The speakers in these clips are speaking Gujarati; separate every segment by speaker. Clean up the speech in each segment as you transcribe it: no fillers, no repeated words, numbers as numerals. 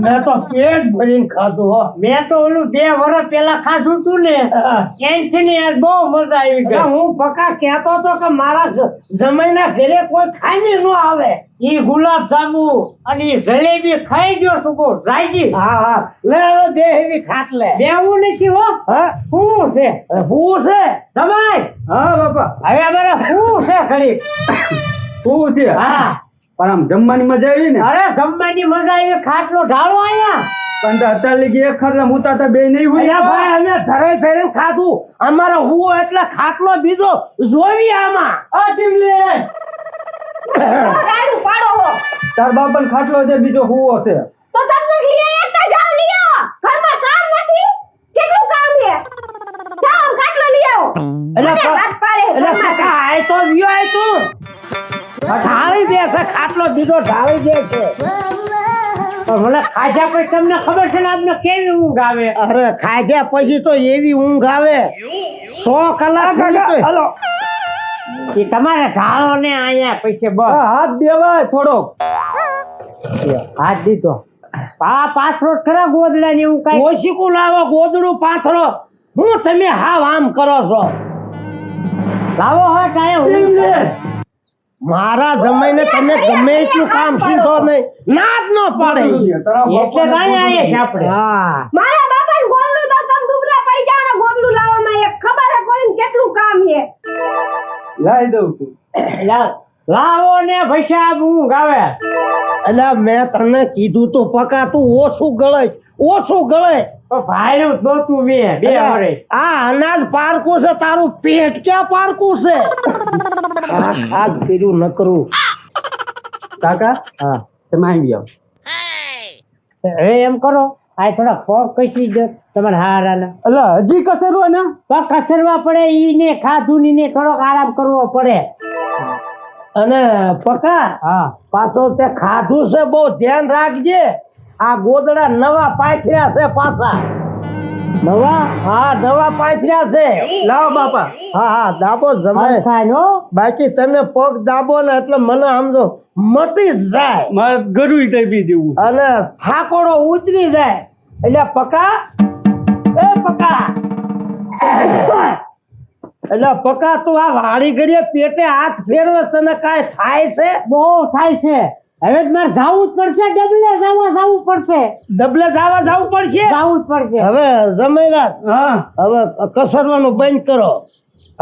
Speaker 1: મેં તો પેટ ભરીને ખાધું હો.
Speaker 2: મેં તો ઓલું 2 વર્ષ પેલા ખાધું તું ને એનથી ને યાર બહુ મજા આવી ગઈ.
Speaker 1: હું પક્કા કહેતો તો કે મારા જમાઈના ઘરે કોઈ ખાઈને ન આવે.
Speaker 2: ઈ ગુલાબ જાંબુ અને ઈ જલેબી ખાઈ ગયો છું બહુ જાયજી.
Speaker 1: હા લે હવે બે એવી ખાટ લે.
Speaker 2: બેવું નથી હો.
Speaker 1: હા
Speaker 2: શું છે
Speaker 1: હું છે
Speaker 2: જમાઈ?
Speaker 1: હા બાપા
Speaker 2: હવે અમારે શું છે ઘડી?
Speaker 1: હું છે
Speaker 2: હા
Speaker 1: પણ આમ જમવાની મજા આવી ને.
Speaker 2: અરે જમવાની મજા આવી. ખાટલો ઢાળો અહીંયા.
Speaker 1: પણ અત્યારે લગી એક ખાટલા મુતાતા બે નહીં હોય. ભાઈ અમે ધરે ધરે ખાધું. અમારો હુવો એટલે ખાટલો બીજો જોવી આમાં. આ ટીમલે
Speaker 3: રાડું પાડો હો
Speaker 1: તાર બાપન ખાટલો છે બીજો હુવો છે.
Speaker 3: તો તમને લઈ એકતા જાવ લઈ આવો. ઘરમાં કામ નથી. કેટલું કામ છે? જાઓ ખાટલો લઈ આવો.
Speaker 1: એટલે
Speaker 3: મને વાત પાડે
Speaker 1: એટલે
Speaker 3: ઘરમાં
Speaker 1: કાકા આય તો વિયો આય તું. ઢાળી દે છે ખાટલો બીજો ઢાળી દે છે.
Speaker 2: પણ મને ખાધા પછી તમને ખબર છે ને આપને કેવી ઊંઘ આવે?
Speaker 1: અરે ખાધ્યા પછી તો એવી ઊંઘ આવે 100 કલાક. હાલો
Speaker 2: એ તમારે ઢાળો ને અહીંયા પછી બસ
Speaker 1: હાથ દેવાય થોડોક.
Speaker 2: હાથ દીધો. પાથરો ખરા ગોદડા ને એવું કઈ?
Speaker 1: ઓશીકું લાવો ગોદડું પાથરો. હું તમે હાવ આમ કરો છો.
Speaker 2: લાવો હોય ટાઈમ.
Speaker 1: મારા જમાઈને તમે ગમે એટલું કામ સીધો નહીં ના જ ન પાડે.
Speaker 2: એટલે કઈ આવીએ છે આપણે.
Speaker 1: હા
Speaker 3: મારા બાપાને ગોદડું તો તમે દુબળા પડી જાવ ને ગોદડું લાવવામાં એક ખબર હે કોઈને કેટલું કામ છે.
Speaker 1: લાવી દઉં છું.
Speaker 2: લાવો ને ભૈસાબ ઊંઘ આવે.
Speaker 1: એટલે મેં તને કીધું તું પકા તું ઓછું ગળે
Speaker 2: ભાડું નહોતું મેં 2 વર્ષ.
Speaker 1: આ અનાજ પારકું છે તારું પેટ ક્યાં પારકું છે. ખાસ કર્યું ન કરું. કાકા હા તમે આવી જાઓ.
Speaker 2: હવે એમ કરો આ થોડા પગ કસી દો તમારે હારાના.
Speaker 1: એટલે હજી કસરવા ને
Speaker 2: પગ કસરવા પડે. ઈને ખાધું ને થોડોક આરામ કરવો પડે.
Speaker 1: અને પકા
Speaker 2: હા
Speaker 1: પાછો તે ખાધું છે બહુ ધ્યાન રાખજે. આ ગોદડા નવા પાથર્યા છે પાછા.
Speaker 2: નવા
Speaker 1: હા નવા પાથર્યા છે. લાવો બાપા. હા દાબો જમાય.
Speaker 2: થાય હો.
Speaker 1: બાકી તમે પગ દાબો ને એટલે મને સમજો મટી જ જાય. મારે ગરું દાબી દેવું અને થાકોડો ઉતરી જાય. એટલે પકા એટલે પકા તું આ વાડી ઘડીએ પેટે હાથ ફેરવે તને કાંઈ થાય છે?
Speaker 2: બહુ થાય છે. હવે જ મારે જવું જ પડશે. ડબલે જવું પડશે.
Speaker 1: ડબલે જવું પડશે.
Speaker 2: જવું જ પડશે.
Speaker 1: હવે જમેલા હવે કસરવાનું બંધ કરો.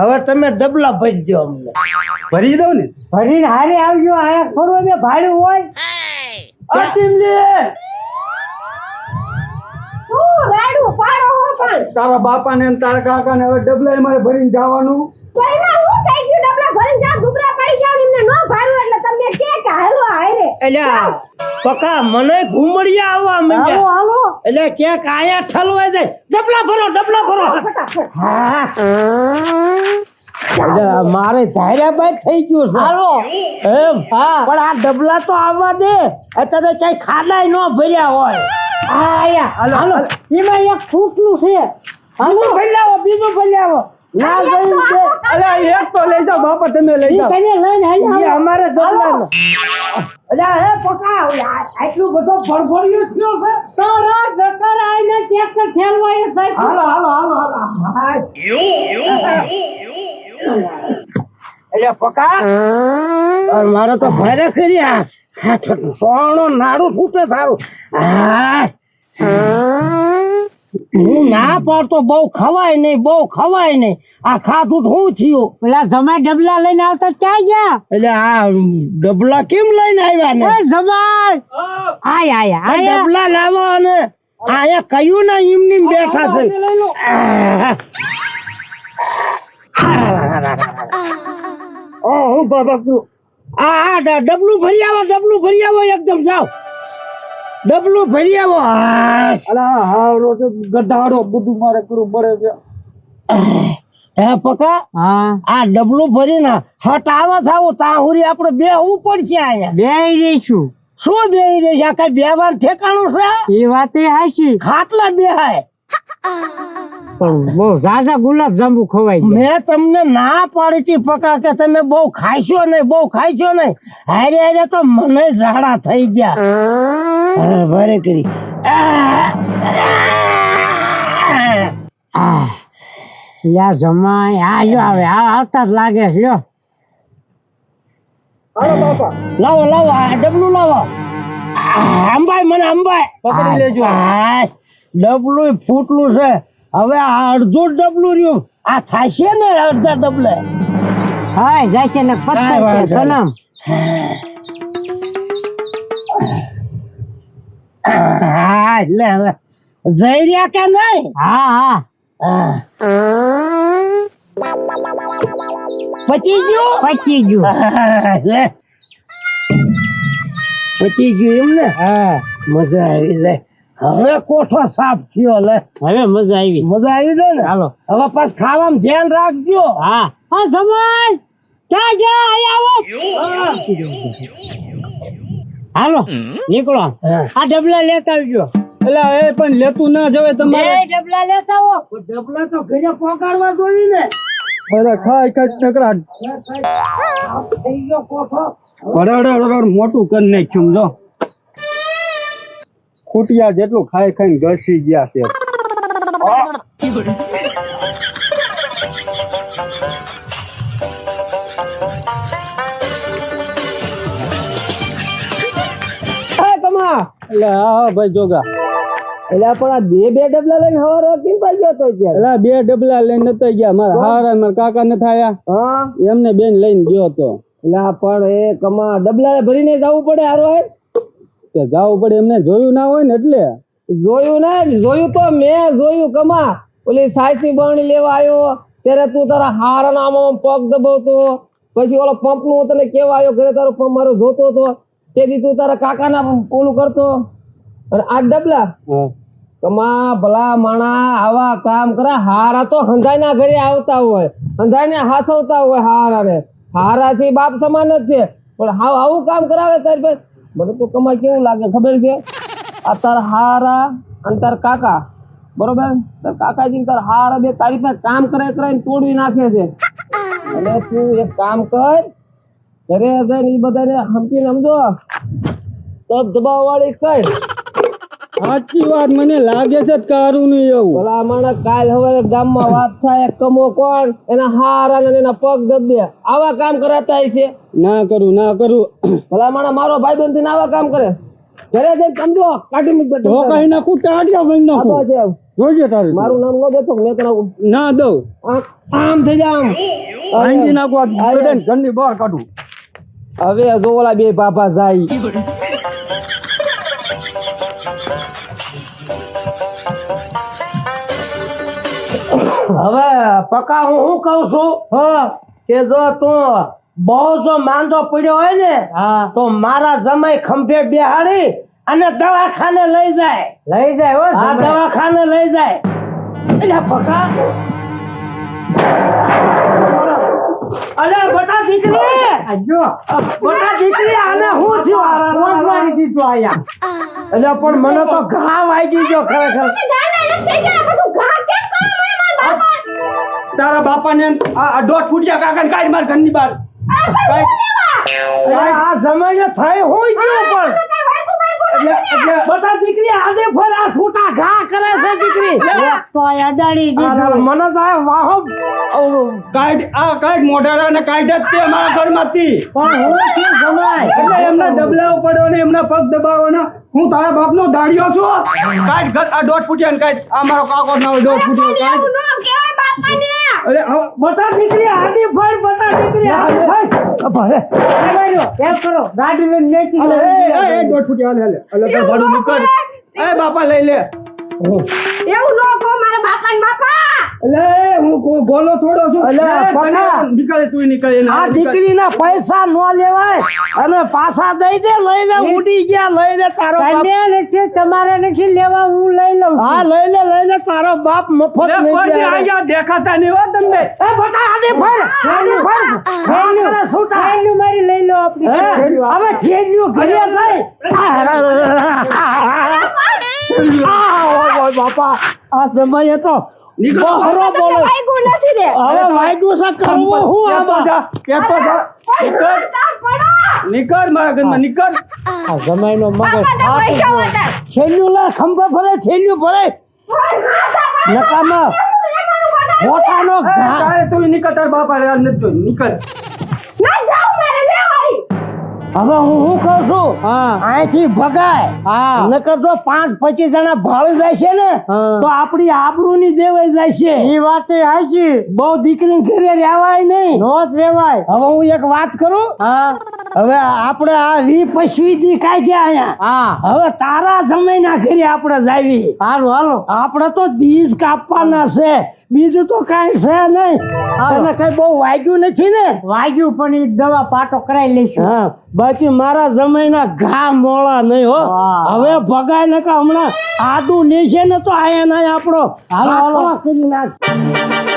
Speaker 1: હવે તમે ડબલા ભરી દો. અમને ભરી દો ને.
Speaker 2: ભરીને હારે આવજો. આયા થોડું મેં ભાડું હોય.
Speaker 3: હું રાડું પાડો હો પણ
Speaker 1: તારા બાપા ને તારા કાકા ને હવે ડબલા અમારે ભરીને જવાનું.
Speaker 3: તો એમાં હું થઈ ગયું ડબલા ભરીને જાવ દુબળા પડી જાવ ને એમને નો ભારું એટલે તમને કે હાલો હારે.
Speaker 1: એટલે પકા મને ઘુમડિયા આવવા માંડ્યા.
Speaker 2: હાલો
Speaker 1: એટલે ક્યાંક આયા ઠલવાઈ જાય. ડબલા ભરો. હા એટલે મારે ધાર્યા બાદ થઈ ગયું છે.
Speaker 2: હાલો
Speaker 1: એમ
Speaker 2: હા
Speaker 1: પણ આ ડબલા તો આવવા દે. અત્યારે ક્યાંય ખાડાય ન ભર્યા હોય.
Speaker 2: હાલો એમાં એક ફૂટલું છે.
Speaker 1: બીજું ભર્યાવો ના જઈને દે. અલા એક તો લઈ જાઓ બાપા તમે લઈ જાઓ.
Speaker 2: તમે લઈને હાલો.
Speaker 1: એ અમારે ડબલા
Speaker 2: અલ્યા હે પકા આટલું બધો ભરભર્યું થયો છે તો રાત જકર આઈને ટ્રેક્ટર ઠેલવાય થાય.
Speaker 1: હાલો અલ્યા પકા મારો તો ભરે કર્યા. સોનો નાડું ફૂટે થારું. હું ના પાડતો બહુ ખવાય નહીં. આ ખાધું શું થયું?
Speaker 2: પેલા જમાઈ ડબલા લઈને આવતા ક્યાં ગયા?
Speaker 1: એટલે આ ડબલા કેમ લઈને આવ્યા ને?
Speaker 2: એ જમાઈ આયા
Speaker 1: આ ડબલા લાવો અને આયા કયું ના એમની બેઠા છે. આ ડબલું ભરી આવો એકદમ જાઓ. ડબલું ભરી આવો. ગધાડો બધું મારે કરવું પડે. હે પકા
Speaker 2: હા
Speaker 1: આ ડબલું ભરીને હટ આવા થાવું તાહુરી આપણે બેહવું પડશે. અહીંયા
Speaker 2: બેહી જઈશું.
Speaker 1: શું બેહી રહી છે? આ કઈ બેહવાનું ઠેકાણું છે?
Speaker 2: એ વાત હાચી.
Speaker 1: ખાટલા બેહાય.
Speaker 2: પણ બહુ ઝાઝા ગુલાબ જાંબુ ખવાય ગયા.
Speaker 1: મેં તમને ના પાડી હતી પકા કે તમે બહુ ખાઈશો નહીં હારે હારે તો મને ઝાડા થઈ ગયા ભરે કરી
Speaker 2: યા જમાય આ જો આવે આવતા જ લાગે છે લ્યો.
Speaker 1: લાવો આ ડબલું લાવો અંબાઈ મને અંબાઈ
Speaker 2: પકડી લેજો.
Speaker 1: ડબલું ફૂટલું છે હવે આ અડધું ડબલું રહ્યું આ થાશે ને અડધા ડબલે
Speaker 2: હાય જાય છે ને
Speaker 1: કાંઈ
Speaker 2: પત્તા
Speaker 1: વાંધો
Speaker 2: છે સનમ.
Speaker 1: હા એટલે હવે જઈ રહ્યા કે નહીં
Speaker 2: હા
Speaker 1: પચી ગયું
Speaker 2: પચી ગયું.
Speaker 1: લે પચી ગયું એમ ને
Speaker 2: હા
Speaker 1: મજા આવી લે હવે કોઠો સાફ થયો લે
Speaker 2: હવે મજા આવી.
Speaker 1: મજા આવી છે ને
Speaker 2: હાલો.
Speaker 1: હવે પાછ ખાવામાં ધ્યાન રાખજો
Speaker 2: હા હા જમાય ક્યાં ગયા અહીં આવો. હાલો નીકળો.
Speaker 1: હા.
Speaker 2: આ ડબલા લેતા આવજો.
Speaker 1: એટલે એ પણ લેતું ના જવે
Speaker 2: બે ડબલા લેતા આવો.
Speaker 1: ડબલા તો ઘરે પોકારવા જોઈએ ને
Speaker 4: બધા ખાઈ નકરા
Speaker 1: થઈ ગયો કોઠો
Speaker 4: મોટું કરી નાખ્યું જો ખૂટિયા જેટલું ખાઈ ખાઈને ઘસી ગયા છે. એટલે હા ભાઈ જોગા
Speaker 2: એટલે પણ આ બે ડબલા લઈને હવારો કેમ પાઈ ગયો તો
Speaker 4: એટલે બે ડબલા લઈને નતા ગયા મારા હારા મારા કાકા ન થાયા
Speaker 2: હા
Speaker 4: એમને બેન લઈને ગયો તો
Speaker 2: એટલે પણ એ કમા ડબલા ભરીને જવું પડે હારો
Speaker 4: કે જાવું પડે એમને જોયું ના હોય ને એટલે
Speaker 2: જોયું તો મેં જોયું કમા ઓલી સાયસની બરણી લેવા આવ્યો ત્યારે તું તારા હારાના આમાં પગ દબાવતો પછી ઓલો પંપ નું તને કેવા આવ્યો ઘરે તારો પંપ મારો જોતો હતો તેથી તું તારા કાકાના ઓલું કરતો અને આ ડબલા કમા ભલા માણા આવા કામ કરે હારા તો હંધાઈના ઘરે આવતા હોય હંધાઈને હાસવતા હોય હારાને હારા છે બાપ સમાન જ છે પણ હાવ આવું કામ કરાવે તારી પાસે મને તો કમા કેવું લાગે ખબર છે આ તાર હારા અને તાર કાકા બરોબર તાર કાકાજી તાર હારા બે તારી પાસે કામ કરાઈને તોડવી નાખે છે અને તું એક કામ કર ઘરે જઈને એ બધાને હંપીને સમજો તબ દબાવ વાળી કઈ
Speaker 4: સાચી વાત મને લાગે છે કારું નહીં એવું
Speaker 2: ભલા માણસ કાલ હવે ગામમાં વાત થાય કમો કોણ એના હારા ને એના પગ દબે આવા કામ કરાતા છે
Speaker 4: ના કરું
Speaker 2: ભલા માણસ મારો ભાઈબંધ થઈને આવા કામ કરે ઘરે જઈને સમજો કાઢી મૂક
Speaker 4: તો કઈ નાખું ટાઢિયા બની નાખું
Speaker 2: છે
Speaker 4: જોજે તારે
Speaker 2: મારું નામ ન દેતો મેં કરાવું
Speaker 4: ના દઉં
Speaker 2: આમ થઈ જા આમ
Speaker 4: આંગી નાખું આ બધાને ઘરની બહાર કાઢું
Speaker 2: હવે જો ઓલા બે બાપા જાય
Speaker 1: હવે પકા હું શું કઉ છું કે જો તું બહુ જો માંદો પડ્યો હોય ને તો મારા જમાઈ ખંભે બેહાડી અને દવાખાને લઈ જાય હો દવાખાને લઈ જાય એટલે પકા અરે બટા દીકરી બટા દીકરી આને હું થયું મારી દીધું આયા એટલે પણ મને તો ઘા વાગી ગયો ખરેખર
Speaker 4: તારા બાપા ને આ દોઢ ફૂટિયા કાકા ને કાઢ માર ઘરની બહાર
Speaker 1: આ જમાઈને થઈ હોય ગયું પણ એટલે બટા દીકરી આને ફર આ છૂટા ઘા કરે છે દીકરી
Speaker 2: તો અડાડી
Speaker 1: મને તો આ વાહો
Speaker 4: કાઢ મોઢારા ને કાઢ જ તે મારા ઘરમાંથી
Speaker 2: પણ હું શું જમાય
Speaker 4: એટલે એમના ડબલા પડ્યો ને એમના પગ દબાવવાના હું તારા બાપનો દાડિયો છું કાઢ આ દોઢ ફૂટિયા ને કાઢ આ મારો કાકો ના હોય દોઢ ફૂટિયો કાઢ અરે
Speaker 1: બટા દીકરી આની ફર બટા દીકરી આની ફર ભલે
Speaker 2: એમ કરો ગાડી લઈને મેકી
Speaker 4: અલે એ દોઢ ફૂટિયા હાલે અલે તાર ભાડું નીકળ એ બાપા લઈ લે
Speaker 3: એવું નો કહો મારા બાપા ને બાપા
Speaker 4: અલે હું બોલો થોડો છું
Speaker 1: અલે પકા
Speaker 4: નીકળે તું નીકળે
Speaker 1: આ દીકરીના પૈસા નો લેવાય અને પાછા દઈ દે લઈ લે ઉડી ગયા લઈ લે તારો બાપ
Speaker 2: તને નથી તમારે નથી લેવા હું લઈ લઉં છું.
Speaker 1: હા લઈ લે તારો બાપ મફત લઈ દે
Speaker 4: આયા દેખાતા નહીં હો તમે
Speaker 1: એ બટા આની ફર છૂટા
Speaker 2: થેલીઓ મારી લઈ લો આપણી થેલીઓ.
Speaker 1: હવે થેલિયું ઘરે જાય બાપા આ સમયે તો
Speaker 4: નીકળો.
Speaker 1: બહરો બોલે
Speaker 3: વાગ્યું નથી રે
Speaker 1: હવે વાગ્યું છે કરવું હું
Speaker 4: કે તો
Speaker 1: આમાં
Speaker 4: જા, કે તો જા. નીકળ.
Speaker 3: કામ પડો
Speaker 4: નીકળ મારા ઘરમાં નીકળ.
Speaker 1: આ જમાઈનો મગજ
Speaker 3: બાપા પૈસા વાટા
Speaker 1: છેલ્યું લે ખંભે ભરે છેલ્યું ભરે નકામાં મોટાનો ઘા
Speaker 4: તારે તું નીકળ, તારા બાપા યાર નથી જોઈ. નીકળ.
Speaker 3: ના જાવ મારે લેવાઈ
Speaker 1: હવે હું કહું છું અહીંથી ભગાય નકર જો 5-25 જણા ભાળી જાય છે ને તો આપણી આબરૂની દેવાઈ જાય છે એ વાત હાચી બહુ દીકરીને ઘરે રહેવાય નહીં નો જ રહેવાય હવે હું એક વાત કરું હવે આપણે આ વી પશવીથી કાઢ્યા અહીંયા હવે તારા જમાઈના ઘરે આપણે જાવી સારું હાલો આપણે તો દીસ કાપવાના છે બીજું તો કાંઈ છે નહીં તને કઈ બહુ વાગ્યું નથી ને વાગ્યું પણ એ દવા પાટો કરાવી લઈશું હા બાકી મારા જમાઈના ઘા મોળા નહીં હો હવે ભગાય ને કે હમણાં આડું લેશે ને તો આયા ના આપણો હાલો કરી નાખ